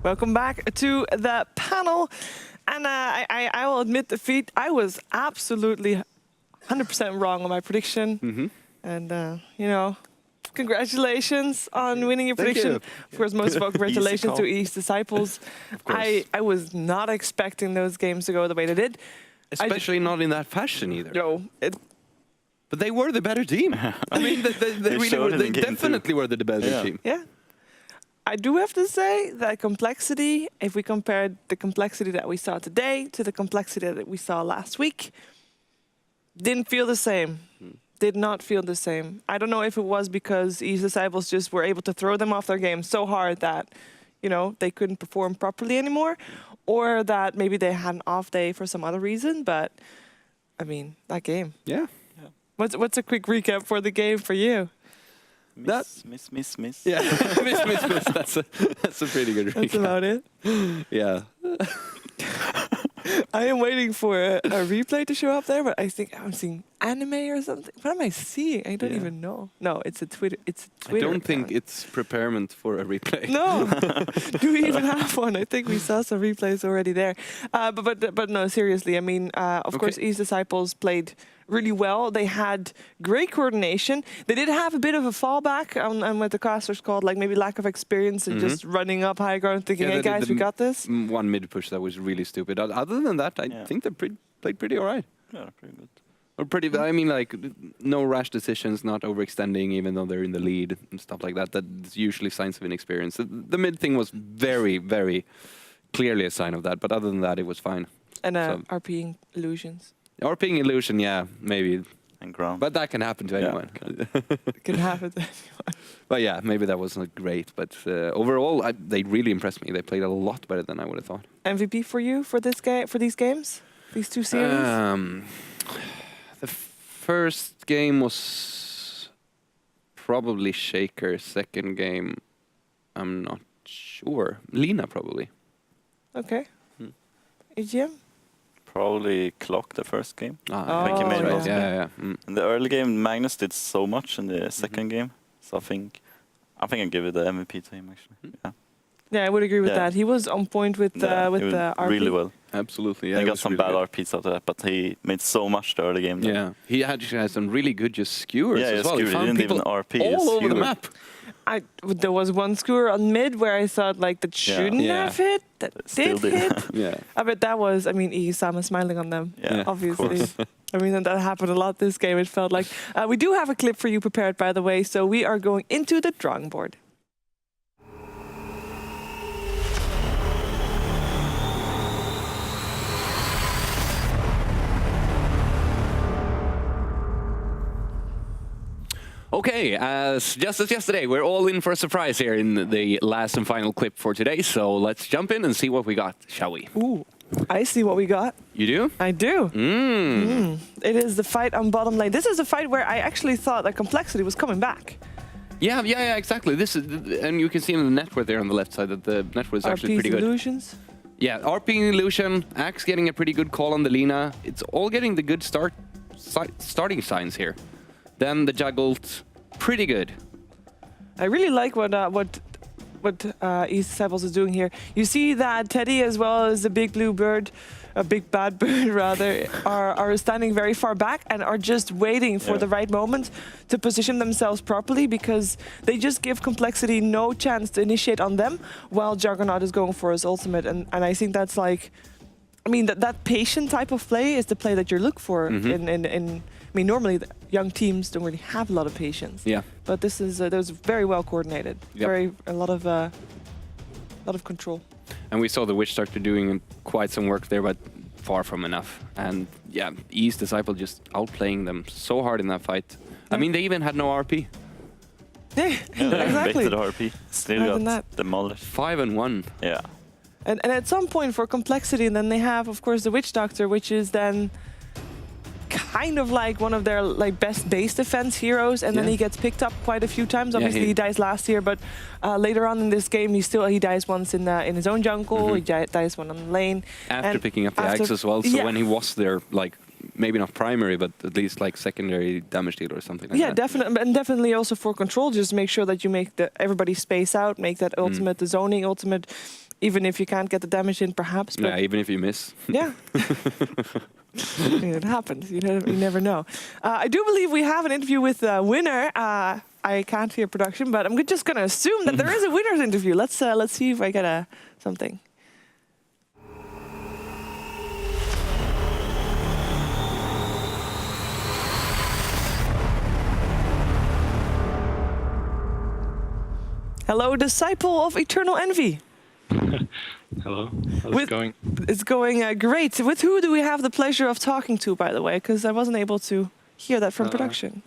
Welcome back to the panel. And I will admit defeat. I was absolutely 100% wrong on my prediction. And, you know, congratulations on winning your prediction. Of course, most of all, congratulations to East Disciples. I was not expecting those games to go the way they did. Especially not in that fashion either. No. But they were the better team. I mean, they really were. They definitely were the better team. Yeah. I do have to say that complexity, if we compare the complexity that we saw today to the complexity that we saw last week, didn't feel the same. Did not feel the same. I don't know if it was because East Disciples just were able to throw them off their game so hard that, you know, they couldn't perform properly anymore, or that maybe they had an off day for some other reason. But, I mean, that game. Yeah. What's a quick recap for the game for you? Miss. Yeah, miss. That's a pretty good recap. That's about it. Yeah. I am waiting for a replay to show up there, but I think I'm seeing anime or something. What am I seeing? I don't even know. No, it's a Twitter. I don't think it's preparement for a replay. No. Do we even have one? I think we saw some replays already there. But no, seriously. I mean, of course, East Disciples played really well. They had great coordination. They did have a bit of a fallback on what the casters called, like maybe lack of experience and just running up high ground thinking, hey guys, we got this. One mid push that was really stupid. Other than that, I think they played pretty all right. Yeah, pretty good. Or pretty, I mean, like, no rash decisions, not overextending even though they're in the lead and stuff like that. That's usually signs of inexperience. The mid thing was very, very clearly a sign of that, but other than that, it was fine. And RPing illusions. RPing illusion, yeah, maybe. And ground. But that can happen to anyone. It can happen to anyone. But yeah, maybe that wasn't great. But overall, they really impressed me. They played a lot better than I would have thought. MVP for you for this for these games? These two series? The first game was probably Shaker. Second game, I'm not sure. Lina, probably. Okay. EGM? Probably Clock the first game. I think he made most of it. Yeah. In the early game, Magnus did so much in the second game. So I think I give it the MVP to him actually. Yeah, I would agree with that. He was on point with the RP. Really well. Absolutely. Yeah, he got some bad RPs out of that, but he made so much the early game. Yeah, he actually had some really good just skewers as well. He found people even RP all over the map. There was one skewer on mid where I thought like that shouldn't have hit, that did hit. Yeah. But that was, I mean, Isama smiling on them, obviously. I mean, and that happened a lot this game, it felt like. We do have a clip for you prepared, by the way, so we are going into the drawing board. Okay, just as yesterday, we're all in for a surprise here in the last and final clip for today. So let's jump in and see what we got, shall we? Ooh, I see what we got. You do? I do. It is the fight on bottom lane. This is a fight where I actually thought that complexity was coming back. Yeah, exactly. This is, and you can see in the network there on the left side that the network is actually pretty good. Illusions. Yeah, RP illusion, Axe getting a pretty good call on the Lina. It's all getting the good starting signs here. Then the juggled, pretty good. I really like what East Disciples is doing here. You see that Teddy as well as the big blue bird, a big bad bird rather, are standing very far back and are just waiting for the right moment to position themselves properly, because they just give complexity no chance to initiate on them while Juggernaut is going for his ultimate. And I think that's like, I mean, that patient type of play is the play that you look for I mean, normally the young teams don't really have a lot of patience. Yeah. But this is that was very well coordinated. Yep. A lot of control. And we saw the Witch Doctor doing quite some work there, but far from enough. And yeah, East Disciple just outplaying them so hard in that fight. I mean, they even had no RP. Yeah, exactly. The RP. Still got demolished. 5-1. Yeah. And at some point for complexity, then they have, of course, the Witch Doctor, which is then kind of like one of their best base defense heroes, and then he gets picked up quite a few times. Obviously, he dies last year, but later on in this game, he dies once in his own jungle. He dies one on the lane. After picking up the Axe as well. So when he was there, like maybe not primary, but at least like secondary damage dealer or something like that. Yeah, definitely, and definitely also for control, just make sure that you make everybody space out, make that ultimate, the zoning ultimate, even if you can't get the damage in, perhaps. But Yeah, even if you miss. yeah. It happens. You never know. I do believe we have an interview with the winner. I can't hear production, but I'm just going to assume that there is a winner's interview. Let's see if I get something. Hello, disciple of Eternal Envy. Hello, how's it going? It's going great. With who do we have the pleasure of talking to, by the way? Because I wasn't able to hear that from production.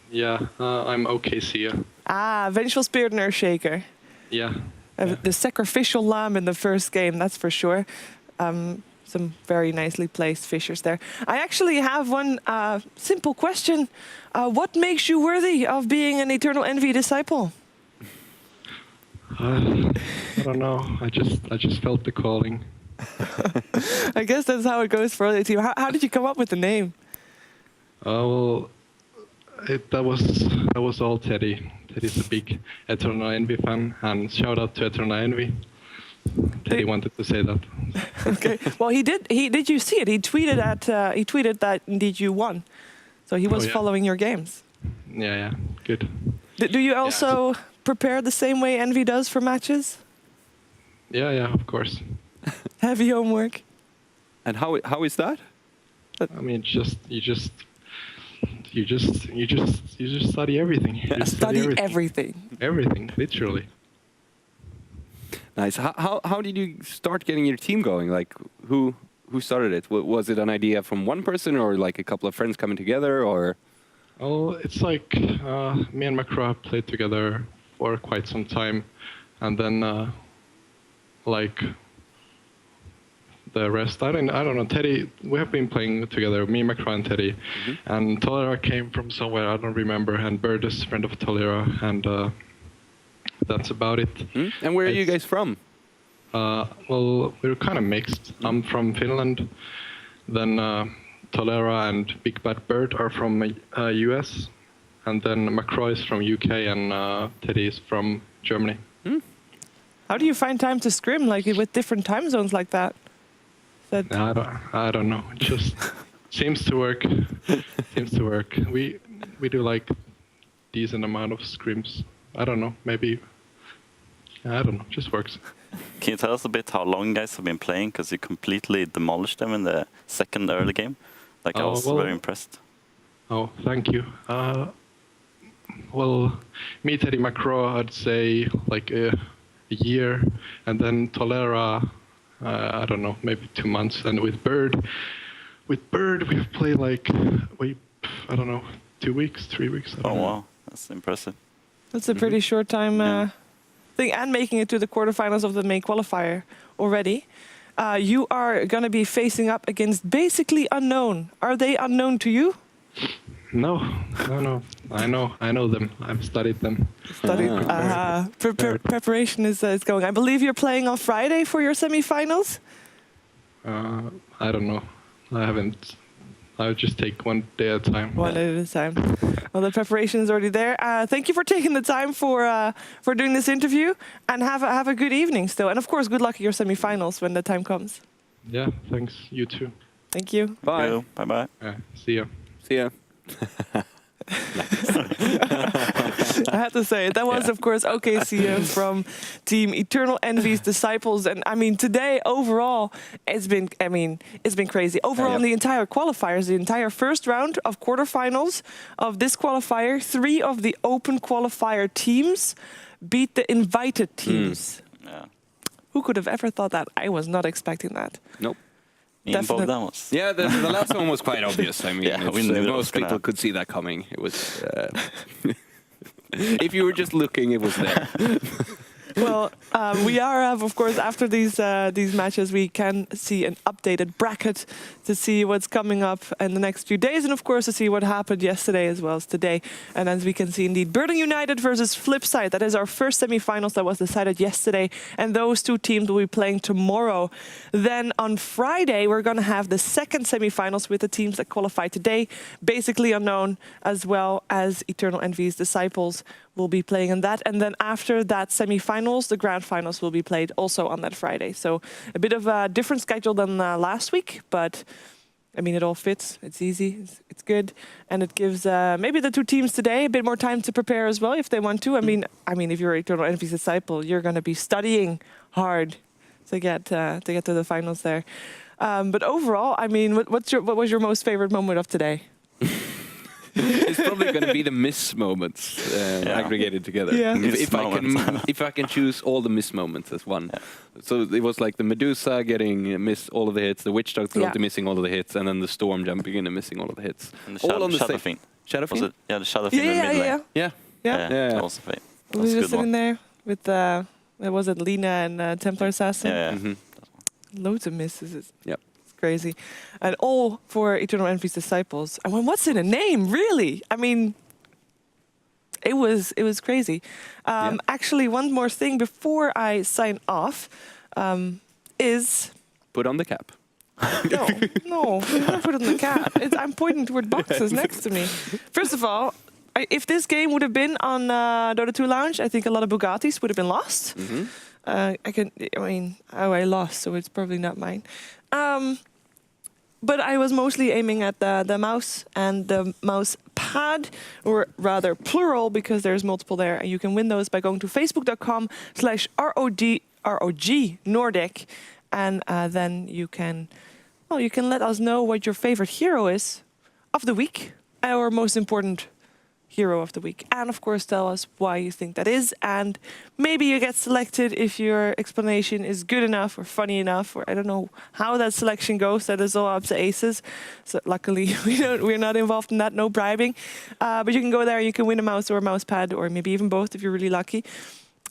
Yeah, I'm OKC. Vengeful Spirit and Earthshaker. Yeah. The sacrificial lamb in the first game, that's for sure. Some very nicely placed fishers there. I actually have one simple question. What makes you worthy of being an Eternal Envy disciple? I don't know. I just felt the calling. I guess that's how it goes for other team. How did you come up with the name? Well, that was all Teddy. Teddy's a big Eternal Envy fan, and shout out to Eternal Envy. Teddy wanted to say that. Okay. Well, he did. Did you see it? He tweeted that indeed you won. So he was following your games. Yeah. Good. Do you also prepare the same way Envy does for matches? Yeah, of course. Heavy homework. And how is that? I mean, you just study everything. You just study everything. Everything, literally. Nice. How did you start getting your team going? Like, who started it? Was it an idea from one person, or like a couple of friends coming together, or? Oh, it's like me and Macro played together for quite some time, and then like the rest, I don't know. Teddy, we have been playing together, me, Macro, and Teddy, and Tolera came from somewhere I don't remember, and Bird is a friend of Tolera, and that's about it. And where are you guys from? Well, we're kind of mixed. I'm from Finland, then Tolera and Big Bad Bird are from US, and then Macro is from UK, and Teddy is from Germany. How do you find time to scrim, like with different time zones like that? I don't know. It just seems to work. Seems to work. We do like decent amount of scrims. I don't know. Maybe. I don't know. Just works. Can you tell us a bit how long you guys have been playing? Because you completely demolished them in the second early game. Like, I was very impressed. Oh, thank you. Well, me, Teddy, Macro, I'd say like a year, and then Tolera, I don't know, maybe 2 months. And with Bird, we've played like, I don't know, 2 weeks, 3 weeks. Oh, wow. That's impressive. That's a pretty short time thing, and making it to the quarterfinals of the main qualifier already. You are going to be facing up against basically unknown. Are they unknown to you? No. I know them. I've studied them. Preparation is going. I believe you're playing on Friday for your semifinals. I don't know. I haven't. I'll just take one day at a time. One day at a time. Well, the preparation is already there. Thank you for taking the time for doing this interview, and have a good evening still. And of course, good luck at your semifinals when the time comes. Yeah, thanks. You too. Thank you. Bye. Bye. See ya. See ya. I have to say, that was, of course, OKC from Team Eternal Envy's Disciples. And I mean, today, overall, it's been crazy. Overall, in the entire qualifiers, the entire first round of quarterfinals of this qualifier, 3 of the open qualifier teams beat the invited teams. Yeah. Who could have ever thought that? I was not expecting that. Nope. Yeah, the last one was quite obvious. I mean, we knew most people could see that coming. It was, if you were just looking, it was there. Well, we are, of course, after these matches, we can see an updated bracket to see what's coming up in the next few days, and of course to see what happened yesterday as well as today. And as we can see, indeed, Burning United versus Flipside. That is our first semi-finals that was decided yesterday, and those 2 teams will be playing tomorrow. Then on Friday, we're going to have the second semi-finals with the teams that qualified today, basically unknown, as well as Eternal Envy's Disciples will be playing in that. And then after that semi-final, semi-finals. The grand finals will be played also on that Friday. So a bit of a different schedule than last week, but I mean, it all fits. It's easy. It's good, and it gives maybe the two teams today a bit more time to prepare as well if they want to. I mean, if you're Eternal Envy's disciple, you're going to be studying hard to get to the finals there. But overall, I mean, what was your most favorite moment of today? It's probably going to be the miss moments aggregated together. Yeah. If I can choose all the miss moments as one. Yeah. So it was like the Medusa getting miss all of the hits, the Witch Doctor missing all of the hits, and then the Storm jumping in and missing all of the hits. And the all on the Shadow same. Fiend. Shadow Fiend? Yeah, the Shadow Fiend in the mid lane. Yeah. Also fate. We were just sitting there with was it Lina and Templar Assassin? Yeah. Loads of misses. Yep. Crazy. And all for Eternal Envy's disciples. And what's in a name, really? I mean, it was crazy. Actually, one more thing before I sign off is... Put on the cap. No, I'm not put on the cap. I'm pointing toward boxes next to me. First of all, if this game would have been on Dota 2 Lounge, I think a lot of Bugattis would have been lost. I lost, so it's probably not mine. But I was mostly aiming at the mouse and the mouse pad, or rather plural, because there's multiple there. And you can win those by going to facebook.com/ROG Nordic. And then you can let us know what your favorite hero is of the week, or most important hero of the week, and of course tell us why you think that is, and maybe you get selected if your explanation is good enough or funny enough, or I don't know how that selection goes. That is all up to ASUS. So luckily we're not involved in that. No bribing, but you can go there. You can win a mouse or a mouse pad, or maybe even both if you're really lucky.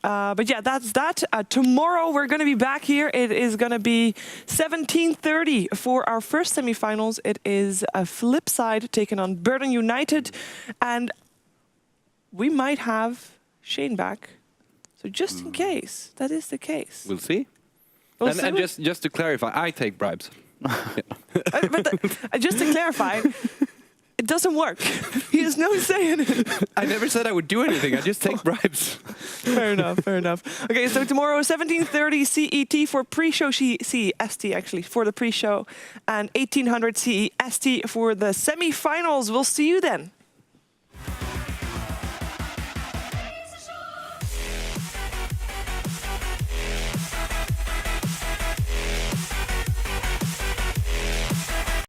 But yeah, that's that. Tomorrow we're going to be back here. It is going to be 17:30 for our first semifinals. It is a Flipside taking on Burden United, and we might have Shane back. So just in case that is the case, we'll see. And just to clarify, I take bribes. Just to clarify, it doesn't work. He has no say in it. I never said I would do anything. I just take bribes. Fair enough. Okay, so tomorrow 17:30 CET for pre-show CEST actually for the pre-show, and 1800 CEST for the semi-finals. We'll see you then.